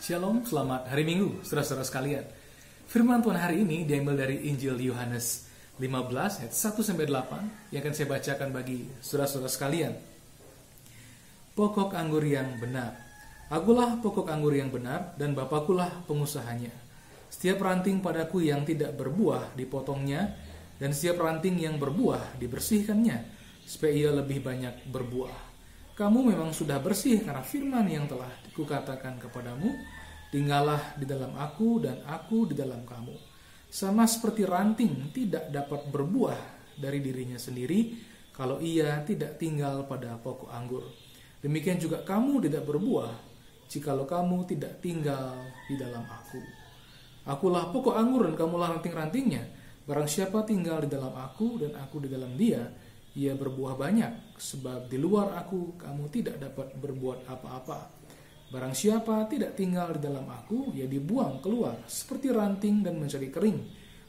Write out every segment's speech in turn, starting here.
Shalom, selamat hari Minggu, saudara-saudara sekalian. Firman Tuhan hari ini diambil dari Injil Yohanes 15 ayat 1-8 yang akan saya bacakan bagi saudara-saudara sekalian. Pokok anggur yang benar. Akulah pokok anggur yang benar dan Bapakulah pengusahanya. Setiap ranting padaku yang tidak berbuah dipotongnya, dan setiap ranting yang berbuah dibersihkannya, supaya ia lebih banyak berbuah. Kamu memang sudah bersih karena firman yang telah kukatakan kepadamu. Tinggallah di dalam aku dan aku di dalam kamu. Sama seperti ranting tidak dapat berbuah dari dirinya sendiri kalau ia tidak tinggal pada pokok anggur. Demikian juga kamu tidak berbuah jikalau kamu tidak tinggal di dalam aku. Akulah pokok anggur dan kamulah ranting-rantingnya. Barang siapa tinggal di dalam aku dan aku di dalam dia, ia berbuah banyak, sebab di luar aku kamu tidak dapat berbuat apa-apa. Barang siapa tidak tinggal di dalam aku, ia dibuang keluar seperti ranting dan menjadi kering.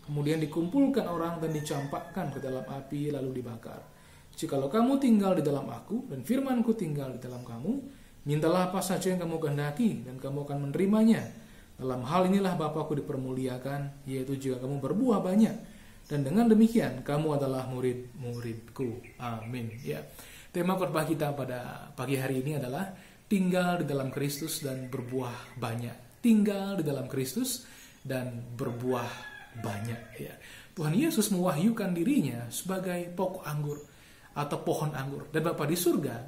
Kemudian dikumpulkan orang dan dicampakkan ke dalam api lalu dibakar. Jikalau kamu tinggal di dalam aku dan firmanku tinggal di dalam kamu, mintalah apa saja yang kamu kehendaki dan kamu akan menerimanya. Dalam hal inilah Bapakku dipermuliakan, yaitu jika kamu berbuah banyak. Dan dengan demikian kamu adalah murid-muridku. Amin. Ya. Tema khotbah kita pada pagi hari ini adalah tinggal di dalam Kristus dan berbuah banyak. Tinggal di dalam Kristus dan berbuah banyak. Ya. Tuhan Yesus mewahyukan dirinya sebagai pokok anggur atau pohon anggur. Dan Bapa di surga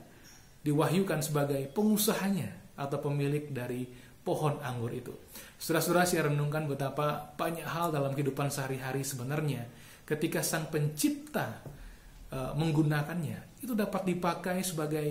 diwahyukan sebagai pengusahanya atau pemilik dari pohon anggur itu. Saudara-saudara, saya renungkan betapa banyak hal dalam kehidupan sehari-hari sebenarnya ketika Sang Pencipta menggunakannya, itu dapat dipakai sebagai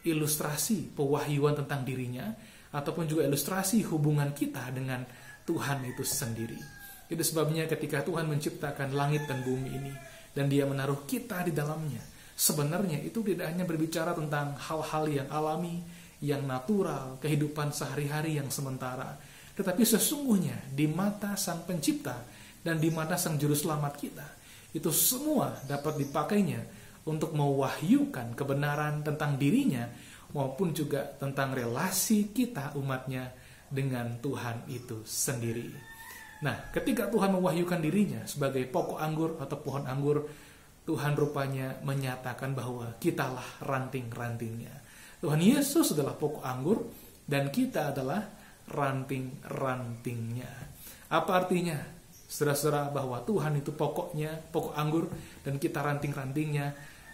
ilustrasi pewahyuan tentang dirinya, ataupun juga ilustrasi hubungan kita dengan Tuhan itu sendiri. Itu sebabnya ketika Tuhan menciptakan langit dan bumi ini, dan Dia menaruh kita di dalamnya, sebenarnya itu tidak hanya berbicara tentang hal-hal yang alami, yang natural, kehidupan sehari-hari yang sementara, tetapi sesungguhnya di mata Sang Pencipta dan di mata Sang Juru Selamat kita, itu semua dapat dipakainya untuk mewahyukan kebenaran tentang dirinya maupun juga tentang relasi kita umatnya dengan Tuhan itu sendiri. Nah, ketika Tuhan mewahyukan dirinya sebagai pokok anggur atau pohon anggur, Tuhan rupanya menyatakan bahwa kitalah ranting-rantingnya. Tuhan Yesus adalah pokok anggur dan kita adalah ranting-rantingnya. Apa artinya? Saudara-saudara, bahwa Tuhan itu pokoknya, pokok anggur, dan kita ranting-rantingnya.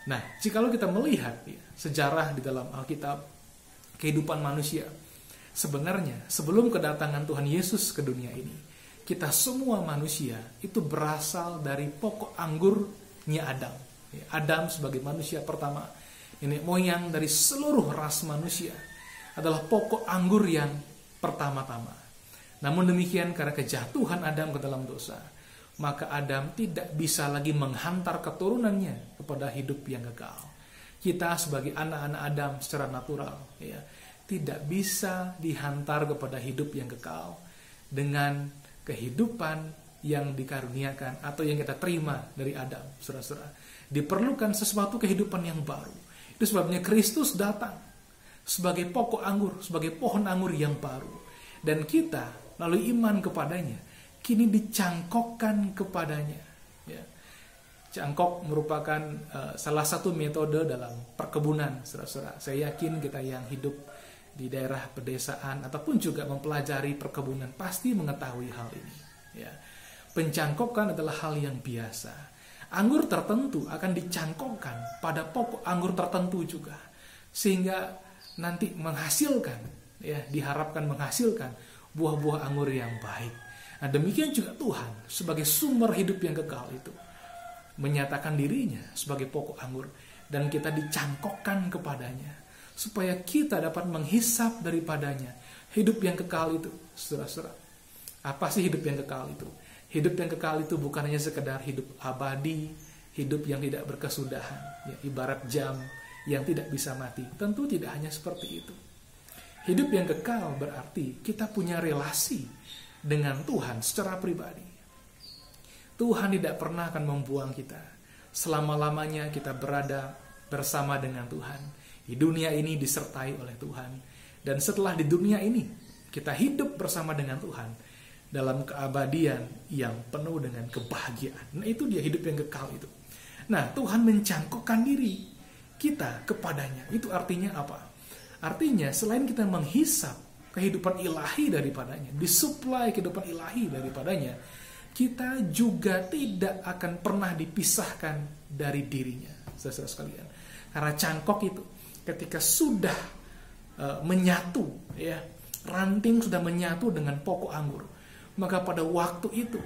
Nah, jikalau kita melihat sejarah di dalam Alkitab, kehidupan manusia, sebenarnya sebelum kedatangan Tuhan Yesus ke dunia ini, kita semua manusia itu berasal dari pokok anggurnya Adam. Adam sebagai manusia pertama, nenek moyang dari seluruh ras manusia, adalah pokok anggur yang pertama-tama. Namun demikian, karena kejatuhan Adam ke dalam dosa, maka Adam tidak bisa lagi menghantar keturunannya kepada hidup yang kekal. Kita sebagai anak-anak Adam secara natural, tidak bisa dihantar kepada hidup yang kekal dengan kehidupan yang dikaruniakan atau yang kita terima dari Adam. Saudara-saudara, diperlukan sesuatu kehidupan yang baru. Itu sebabnya Kristus datang sebagai pokok anggur, sebagai pohon anggur yang baru. Dan kita melalui iman kepadanya kini dicangkokkan kepadanya. Cangkok merupakan salah satu metode dalam perkebunan, saudara-saudara. Saya yakin kita yang hidup di daerah pedesaan ataupun juga mempelajari perkebunan pasti mengetahui hal ini. Pencangkokan adalah hal yang biasa. Anggur tertentu akan dicangkokkan pada pokok anggur tertentu juga, sehingga nanti menghasilkan, diharapkan menghasilkan buah-buah anggur yang baik. Nah, demikian juga Tuhan sebagai sumber hidup yang kekal itu menyatakan dirinya sebagai pokok anggur, dan kita dicangkokkan kepadanya supaya kita dapat menghisap daripadanya hidup yang kekal itu. Saudara-saudara, apa sih hidup yang kekal itu? Hidup yang kekal itu bukan hanya sekedar hidup abadi, hidup yang tidak berkesudahan, ibarat jam yang tidak bisa mati. Tentu tidak hanya seperti itu. Hidup yang kekal berarti kita punya relasi dengan Tuhan secara pribadi. Tuhan tidak pernah akan membuang kita. Selama-lamanya kita berada bersama dengan Tuhan. Di dunia ini disertai oleh Tuhan. Dan setelah di dunia ini, Kita hidup bersama dengan Tuhan dalam keabadian yang penuh dengan kebahagiaan. Nah, itu dia hidup yang kekal itu. Nah, Tuhan mencangkokkan diri kita kepadanya. Itu artinya apa? Artinya selain kita menghisap kehidupan ilahi daripadanya, disuplai kehidupan ilahi daripadanya, kita juga tidak akan pernah dipisahkan dari dirinya, saudara sekalian. Karena cangkok itu ketika sudah menyatu, ya, ranting sudah menyatu dengan pokok anggur, maka pada waktu itu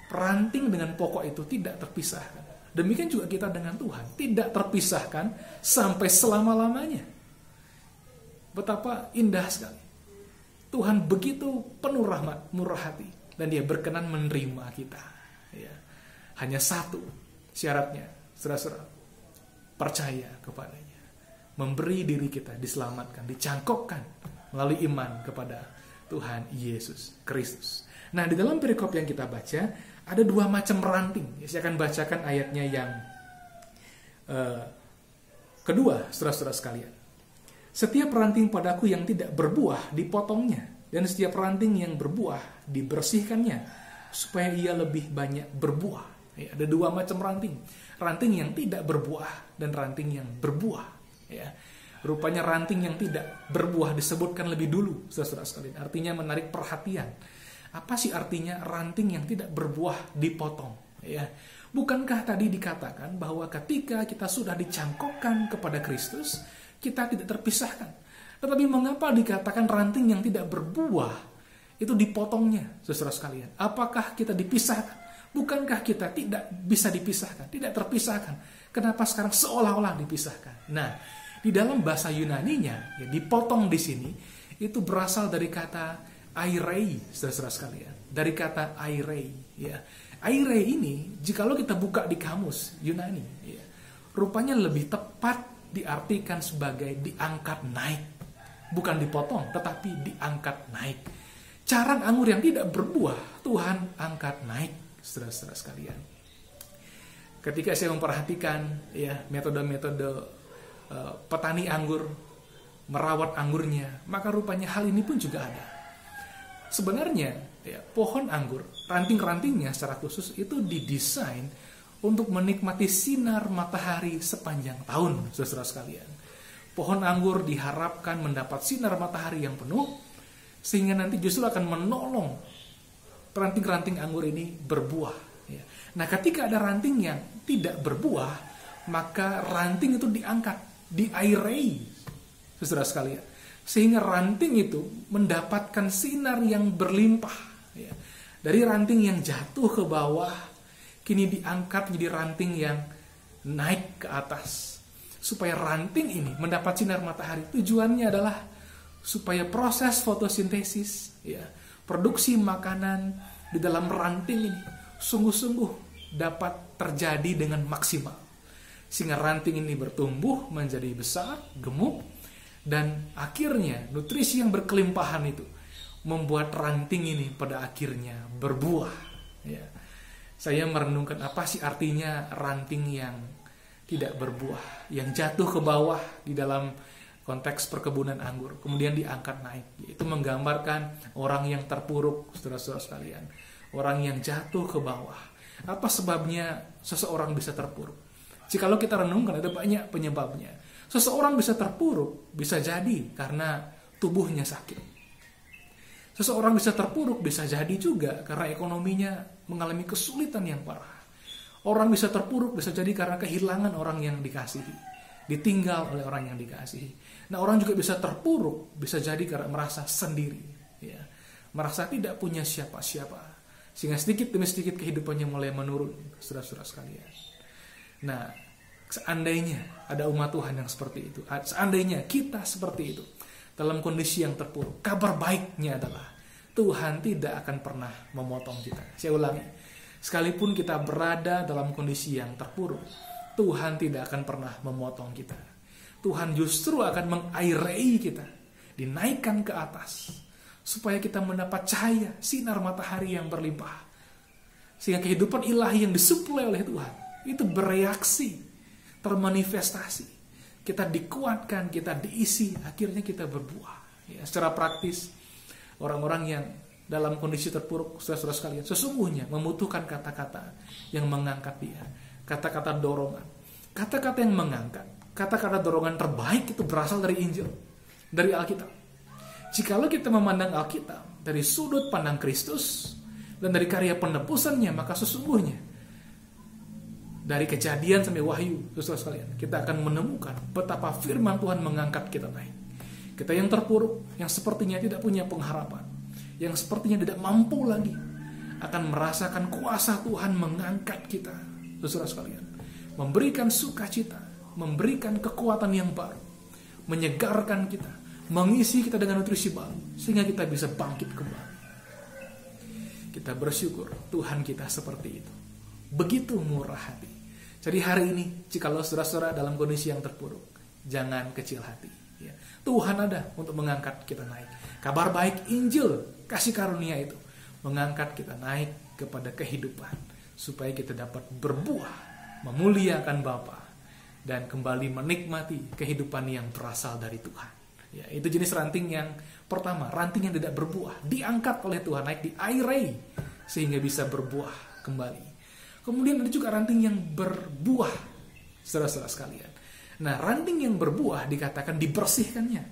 ranting dengan pokok itu tidak terpisahkan. Demikian juga kita dengan Tuhan, tidak terpisahkan sampai selama-lamanya. Betapa indah sekali. Tuhan begitu penuh rahmat, murah hati, dan Dia berkenan menerima kita. Ya. Hanya satu syaratnya, saudara-saudara, percaya kepadanya, memberi diri kita diselamatkan, dicangkokkan melalui iman kepada Tuhan Yesus Kristus. Nah, di dalam perikop yang kita baca ada dua macam ranting. Saya akan bacakan ayatnya yang kedua, saudara-saudara sekalian. Setiap ranting padaku yang tidak berbuah dipotongnya, dan setiap ranting yang berbuah dibersihkannya, supaya ia lebih banyak berbuah. Ya, ada dua macam ranting. Ranting yang tidak berbuah dan ranting yang berbuah. Ya. Rupanya ranting yang tidak berbuah disebutkan lebih dulu, saudara-saudara sekalian. Artinya menarik perhatian. Apa sih artinya ranting yang tidak berbuah dipotong? Ya. Bukankah tadi dikatakan bahwa ketika kita sudah dicangkokkan kepada Kristus, kita tidak terpisahkan. Tetapi mengapa dikatakan ranting yang tidak berbuah itu dipotongnya, saudara sekalian? Apakah kita dipisahkan? Bukankah kita tidak bisa dipisahkan, tidak terpisahkan? Kenapa sekarang seolah-olah dipisahkan? Nah, di dalam bahasa Yunaninya, ya, dipotong di sini itu berasal dari kata airei, saudara sekalian. Dari kata airei, ya. Airei ini, jikalau kita buka di kamus Yunani, ya, rupanya lebih tepat diartikan sebagai diangkat naik. Bukan dipotong, tetapi diangkat naik. Carang anggur yang tidak berbuah, Tuhan angkat naik, saudara-saudara sekalian. Ketika saya memperhatikan, ya, metode-metode petani anggur merawat anggurnya, maka rupanya hal ini pun juga ada. Sebenarnya, ya, pohon anggur, ranting-rantingnya secara khusus itu didesain untuk menikmati sinar matahari sepanjang tahun, saudara sekalian. Pohon anggur diharapkan mendapat sinar matahari yang penuh, sehingga nanti justru akan menolong ranting-ranting anggur ini berbuah. Ya. Nah, ketika ada ranting yang tidak berbuah, maka ranting itu diangkat, diairei, saudara sekalian. Sehingga ranting itu mendapatkan sinar yang berlimpah. Ya. Dari ranting yang jatuh ke bawah, kini diangkat menjadi ranting yang naik ke atas. Supaya ranting ini mendapat sinar matahari. Tujuannya adalah supaya proses fotosintesis, ya, produksi makanan di dalam ranting ini sungguh-sungguh dapat terjadi dengan maksimal. Sehingga ranting ini bertumbuh menjadi besar, gemuk, dan akhirnya nutrisi yang berkelimpahan itu membuat ranting ini pada akhirnya berbuah. Ya. Saya merenungkan apa sih artinya ranting yang tidak berbuah, yang jatuh ke bawah di dalam konteks perkebunan anggur, kemudian diangkat naik. Itu menggambarkan orang yang terpuruk, saudara-saudara sekalian. Orang yang jatuh ke bawah. Apa sebabnya seseorang bisa terpuruk? Jikalau kita renungkan, ada banyak penyebabnya. Seseorang bisa terpuruk, bisa jadi karena tubuhnya sakit. Seseorang bisa terpuruk, bisa jadi juga karena ekonominya mengalami kesulitan yang parah. Orang bisa terpuruk, bisa jadi karena kehilangan orang yang dikasihi, ditinggal oleh orang yang dikasihi. Nah, orang juga bisa terpuruk, bisa jadi karena merasa sendiri, ya, merasa tidak punya siapa-siapa, sehingga sedikit demi sedikit kehidupannya mulai menurun, saudara-saudara sekalian. Nah, seandainya ada umat Tuhan yang seperti itu, seandainya kita seperti itu, dalam kondisi yang terpuruk, kabar baiknya adalah Tuhan tidak akan pernah memotong kita. Saya ulangi, sekalipun kita berada dalam kondisi yang terpuruk, Tuhan tidak akan pernah memotong kita. Tuhan justru akan mengairei kita, dinaikkan ke atas, supaya kita mendapat cahaya, sinar matahari yang berlimpah. Sehingga kehidupan ilahi yang disuplai oleh Tuhan, itu bereaksi, termanifestasi. Kita dikuatkan, kita diisi, akhirnya kita berbuah. Ya, secara praktis, Orang-orang yang dalam kondisi terpuruk, saudara-saudara sekalian, sesungguhnya membutuhkan kata-kata yang mengangkat dia. Kata-kata dorongan. Kata-kata yang mengangkat. Kata-kata dorongan terbaik itu berasal dari Injil. Dari Alkitab. Jikalau kita memandang Alkitab dari sudut pandang Kristus dan dari karya penebusannya, maka sesungguhnya dari Kejadian sampai Wahyu, saudara sekalian, kita akan menemukan betapa firman Tuhan mengangkat kita naik. Kita yang terpuruk, yang sepertinya tidak punya pengharapan, yang sepertinya tidak mampu lagi, akan merasakan kuasa Tuhan mengangkat kita, saudara sekalian, memberikan sukacita, memberikan kekuatan yang baru, menyegarkan kita, mengisi kita dengan nutrisi baru, sehingga kita bisa bangkit kembali. Kita bersyukur Tuhan kita seperti itu. Begitu murah hati. Jadi hari ini, jikalau saudara-saudara dalam kondisi yang terpuruk, jangan kecil hati. Ya. Tuhan ada untuk mengangkat kita naik. Kabar baik Injil, kasih karunia itu, mengangkat kita naik kepada kehidupan, supaya kita dapat berbuah, memuliakan Bapa, dan kembali menikmati kehidupan yang berasal dari Tuhan. Ya, itu jenis ranting yang pertama, ranting yang tidak berbuah, diangkat oleh Tuhan naik, diairai, sehingga bisa berbuah kembali. Kemudian ada juga ranting yang berbuah, saudara-saudara sekalian. Nah, ranting yang berbuah dikatakan dibersihkannya.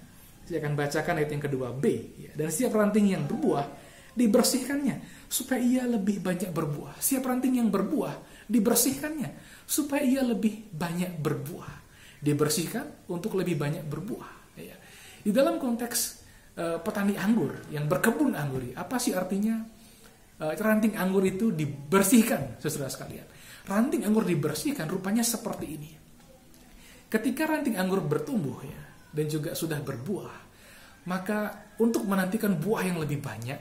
Saya akan bacakan ayat yang kedua B. Ya. Dan setiap ranting yang berbuah dibersihkannya, supaya ia lebih banyak berbuah. Setiap ranting yang berbuah dibersihkannya, supaya ia lebih banyak berbuah. Dibersihkan untuk lebih banyak berbuah. Ya. Di dalam konteks petani anggur yang berkebun anggur, apa sih artinya? Ranting anggur itu dibersihkan, saudara sekalian. Ranting anggur dibersihkan rupanya seperti ini. Ketika ranting anggur bertumbuh ya, dan juga sudah berbuah, maka untuk menantikan buah yang lebih banyak,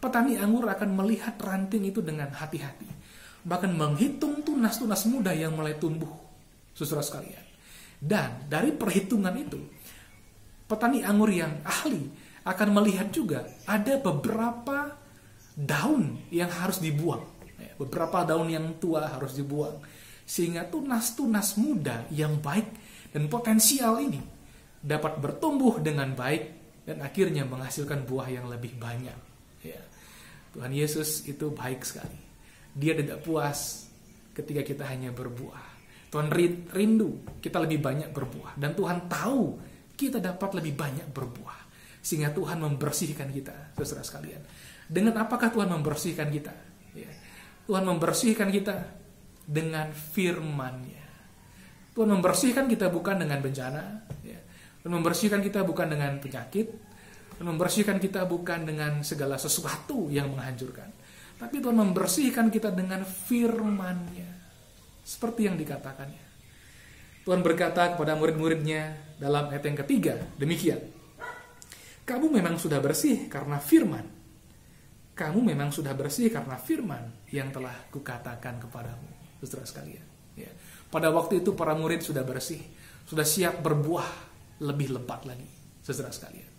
petani anggur akan melihat ranting itu dengan hati-hati, bahkan menghitung tunas-tunas muda yang mulai tumbuh, saudara sekalian. Dan dari perhitungan itu, petani anggur yang ahli akan melihat juga ada beberapa daun yang harus dibuang, beberapa daun yang tua harus dibuang, sehingga tunas-tunas muda yang baik dan potensial ini dapat bertumbuh dengan baik dan akhirnya menghasilkan buah yang lebih banyak. Ya. Tuhan Yesus itu baik sekali. Dia tidak puas ketika kita hanya berbuah. Tuhan rindu kita lebih banyak berbuah, dan Tuhan tahu kita dapat lebih banyak berbuah, sehingga Tuhan membersihkan kita, saudara sekalian. Dengan apakah Tuhan membersihkan kita? Ya. Tuhan membersihkan kita dengan firman-Nya. Tuhan membersihkan kita bukan dengan bencana. Ya. Tuhan membersihkan kita bukan dengan penyakit. Tuhan membersihkan kita bukan dengan segala sesuatu yang menghancurkan. Tapi Tuhan membersihkan kita dengan firman-Nya. Seperti yang dikatakannya. Tuhan berkata kepada murid-muridnya dalam ayat yang ketiga, demikian. Kamu memang sudah bersih karena firman. Kamu memang sudah bersih karena firman yang telah kukatakan kepadamu, saudara sekalian. Ya. Pada waktu itu para murid sudah bersih, sudah siap berbuah lebih lebat lagi, saudara sekalian.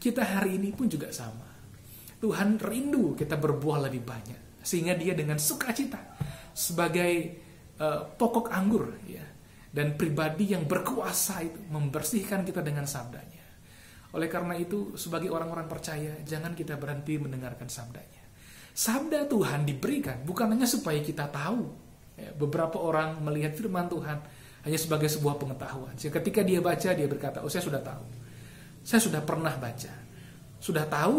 Kita hari ini pun juga sama. Tuhan rindu kita berbuah lebih banyak, sehingga Dia dengan sukacita sebagai pokok anggur, ya, dan pribadi yang berkuasa itu membersihkan kita dengan sabdanya. Oleh karena itu, sebagai orang-orang percaya, jangan kita berhenti mendengarkan sabdanya. Sabda Tuhan diberikan bukan hanya supaya kita tahu. Ya, beberapa orang melihat firman Tuhan hanya sebagai sebuah pengetahuan. Jadi ketika dia baca, dia berkata, oh saya sudah tahu. Saya sudah pernah baca. Sudah tahu,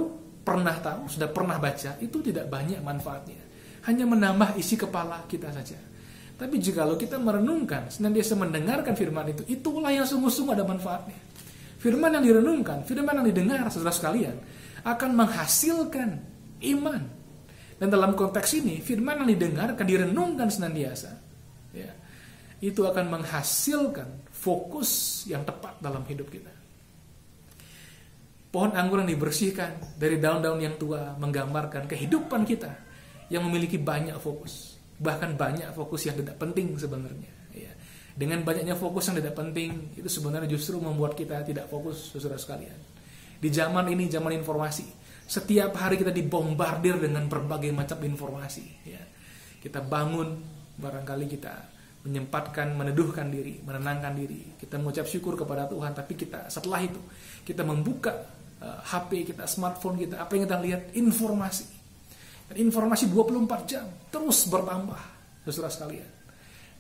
sudah pernah baca, itu tidak banyak manfaatnya. Hanya menambah isi kepala kita saja. Tapi jikalau kita merenungkan, senantiasa mendengarkan firman itu, itulah yang sungguh-sungguh ada manfaatnya. Firman yang direnungkan, firman yang didengar, saudara sekalian, akan menghasilkan iman. Dan dalam konteks ini, firman yang didengarkan, direnungkan senantiasa, ya, itu akan menghasilkan fokus yang tepat dalam hidup kita. Pohon anggur yang dibersihkan dari daun-daun yang tua menggambarkan kehidupan kita yang memiliki banyak fokus. Bahkan banyak fokus yang tidak penting sebenarnya. Ya. Dengan banyaknya fokus yang tidak penting, itu sebenarnya justru membuat kita tidak fokus, saudara sekalian. Di zaman ini, zaman informasi, setiap hari kita dibombardir dengan berbagai macam informasi. Ya. Kita bangun, barangkali kita menyempatkan, meneduhkan diri, menenangkan diri. Kita mengucap syukur kepada Tuhan, tapi kita setelah itu, kita membuka HP kita, smartphone kita, apa yang kita lihat, informasi. Dan informasi 24 jam terus bertambah, saudara sekalian.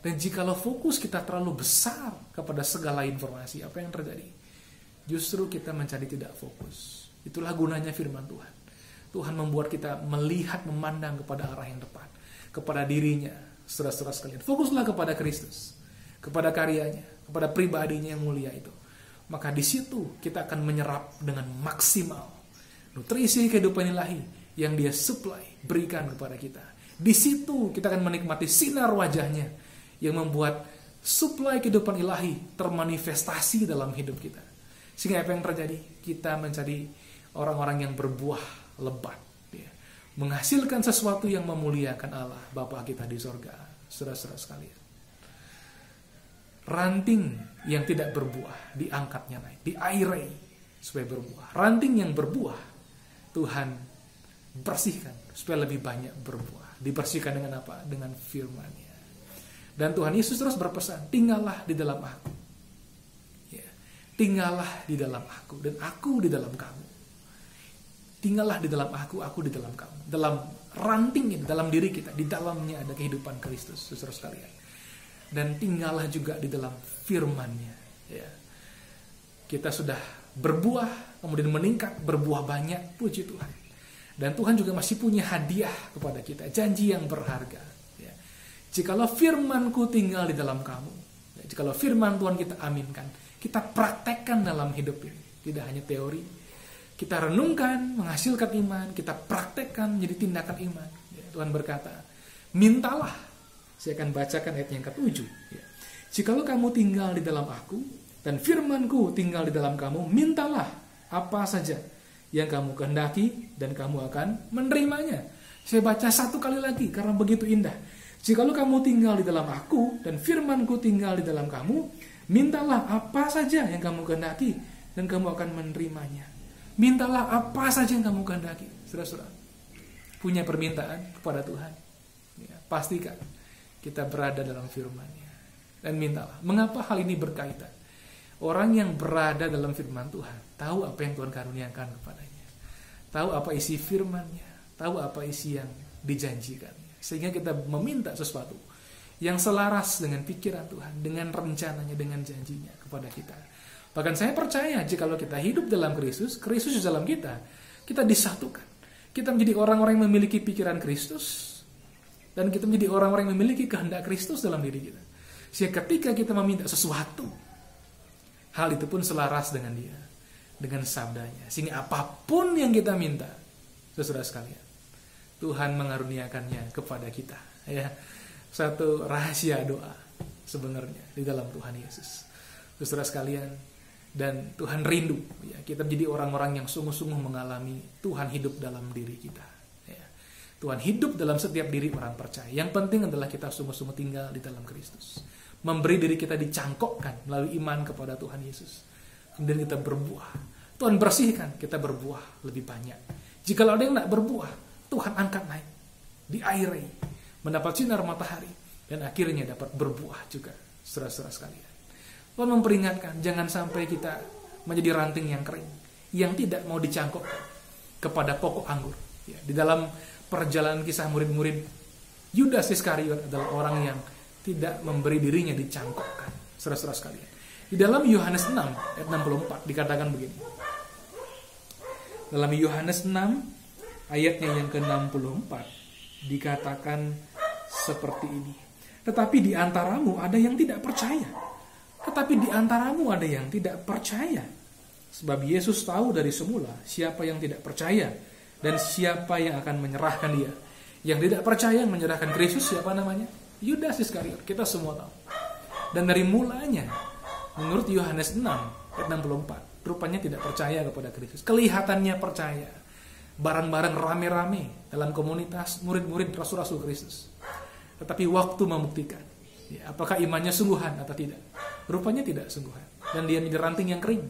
Dan jikalau fokus kita terlalu besar kepada segala informasi, apa yang terjadi? Justru kita menjadi tidak fokus. Itulah gunanya firman Tuhan. Tuhan membuat kita melihat, memandang kepada arah yang tepat, kepada dirinya, saudara-saudara sekalian. Fokuslah kepada Kristus, kepada karyanya, kepada pribadinya yang mulia itu. Maka di situ kita akan menyerap dengan maksimal nutrisi kehidupan ilahi yang Dia supply, berikan kepada kita. Di situ kita akan menikmati sinar wajahnya yang membuat supply kehidupan ilahi termanifestasi dalam hidup kita. Sehingga apa yang terjadi? Kita menjadi orang-orang yang berbuah lebat, ya. Menghasilkan sesuatu yang memuliakan Allah Bapa kita di sorga, saudara-saudara sekalian. Ranting yang tidak berbuah diangkatnya naik, diairai supaya berbuah. Ranting yang berbuah Tuhan bersihkan supaya lebih banyak berbuah. Dibersihkan dengan apa? Dengan firman-Nya. Dan Tuhan Yesus terus berpesan, tinggallah di dalam aku. Ya, tinggallah di dalam aku dan aku di dalam kamu. Tinggallah di dalam aku di dalam kamu. Dalam ranting ini, dalam diri kita, di dalamnya ada kehidupan Kristus, saudara sekalian. Dan tinggallah juga di dalam firman-Nya. Ya. Kita sudah berbuah, kemudian meningkat, berbuah banyak, puji Tuhan. Dan Tuhan juga masih punya hadiah kepada kita, janji yang berharga. Ya. Jikalau firman-Ku tinggal di dalam kamu, ya, jikalau firman Tuhan kita aminkan, kita praktekkan dalam hidup ini. Tidak hanya teori, kita renungkan, menghasilkan iman, kita praktekkan menjadi tindakan iman. Ya, Tuhan berkata, mintalah. Saya akan bacakan ayat yang ke-7. Ya. Jikalau kamu tinggal di dalam aku, dan firman-Ku tinggal di dalam kamu, mintalah apa saja yang kamu kehendaki, dan kamu akan menerimanya. Saya baca satu kali lagi, karena begitu indah. Jikalau kamu tinggal di dalam aku, dan firman-Ku tinggal di dalam kamu, mintalah apa saja yang kamu kehendaki, dan kamu akan menerimanya. Mintalah apa saja yang kamu kehendaki. Saudara-saudara, punya permintaan kepada Tuhan. Ya, pastikan kita berada dalam firman-Nya. Dan mintalah. Mengapa hal ini berkaitan? Orang yang berada dalam firman Tuhan tahu apa yang Tuhan karuniakan kepadanya. Tahu apa isi firman-Nya. Tahu apa isi yang dijanjikannya. Sehingga kita meminta sesuatu yang selaras dengan pikiran Tuhan, dengan rencananya, dengan janjinya kepada kita. Bahkan saya percaya jikalau kita hidup dalam Kristus, Kristus di dalam kita, kita disatukan. Kita menjadi orang-orang yang memiliki pikiran Kristus, dan kita menjadi orang-orang yang memiliki kehendak Kristus dalam diri kita. Sehingga ketika kita meminta sesuatu, hal itu pun selaras dengan Dia, dengan sabdanya. Sehingga apapun yang kita minta, saudara sekalian, Tuhan mengaruniakannya kepada kita. Ya, satu rahasia doa sebenarnya di dalam Tuhan Yesus, saudara sekalian. Dan Tuhan rindu, ya, kita menjadi orang-orang yang sungguh-sungguh mengalami Tuhan hidup dalam diri kita. Tuhan hidup dalam setiap diri orang percaya. Yang penting adalah kita sungguh-sungguh tinggal di dalam Kristus. Memberi diri kita dicangkokkan melalui iman kepada Tuhan Yesus. Kemudian kita berbuah. Tuhan bersihkan, kita berbuah lebih banyak. Jikalau ada yang tidak berbuah, Tuhan angkat naik. Diairai, mendapat sinar matahari. Dan akhirnya dapat berbuah juga, saudara-saudara sekalian. Tuhan memperingatkan, jangan sampai kita menjadi ranting yang kering, yang tidak mau dicangkokkan kepada pokok anggur. Ya, di dalam perjalanan kisah murid-murid, Yudas Iskariot adalah orang yang tidak memberi dirinya dicangkokkan, saudara-saudara sekalian. Di dalam Yohanes 6 ayat 64 dikatakan begini. Dalam Yohanes 6 ayatnya yang ke-64 dikatakan seperti ini. Tetapi di antaramu ada yang tidak percaya. Tetapi di antaramu ada yang tidak percaya. Sebab Yesus tahu dari semula siapa yang tidak percaya dan siapa yang akan menyerahkan Dia. Yang tidak percaya menyerahkan Kristus siapa namanya? Yudas Iskariot. Kita semua tahu. Dan dari mulanya, menurut Yohanes 6 ayat 64, rupanya tidak percaya kepada Kristus. Kelihatannya percaya. Bareng-bareng rame-rame dalam komunitas murid-murid rasul-rasul Kristus. Tetapi waktu membuktikan, ya, apakah imannya sungguhan atau tidak. Rupanya tidak sungguhan. Dan dia menjadi ranting yang kering.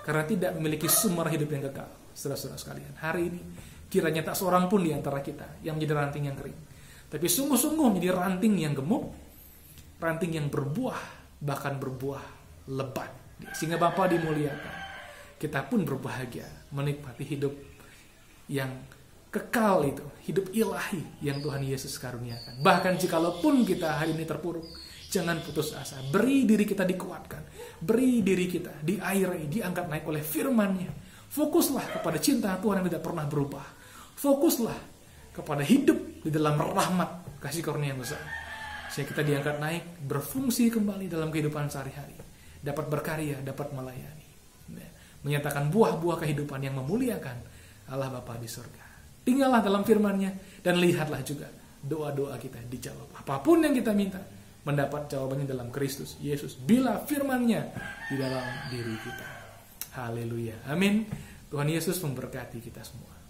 Karena tidak memiliki sumber hidup yang kekal. Saudara-saudara sekalian, hari ini kiranya tak seorang pun di antara kita yang menjadi ranting yang kering. Tapi sungguh-sungguh menjadi ranting yang gemuk, ranting yang berbuah, bahkan berbuah lebat. Sehingga Bapa dimuliakan. Kita pun berbahagia menikmati hidup yang kekal itu, hidup ilahi yang Tuhan Yesus karuniakan. Bahkan jikalaupun kita hari ini terpuruk, jangan putus asa. Beri diri kita dikuatkan. Beri diri kita diairi, diangkat naik oleh firman-Nya. Fokuslah kepada cinta Tuhan yang tidak pernah berubah. Fokuslah kepada hidup di dalam rahmat kasih karunia yang besar. Sehingga kita diangkat naik, berfungsi kembali dalam kehidupan sehari-hari. Dapat berkarya, dapat melayani. Menyatakan buah-buah kehidupan yang memuliakan Allah Bapa di surga. Tinggallah dalam firman-Nya dan lihatlah juga doa-doa kita dijawab. Apapun yang kita minta, mendapat jawabannya dalam Kristus Yesus. Bila firman-Nya di dalam diri kita. Haleluya. Amin. Tuhan Yesus memberkati kita semua.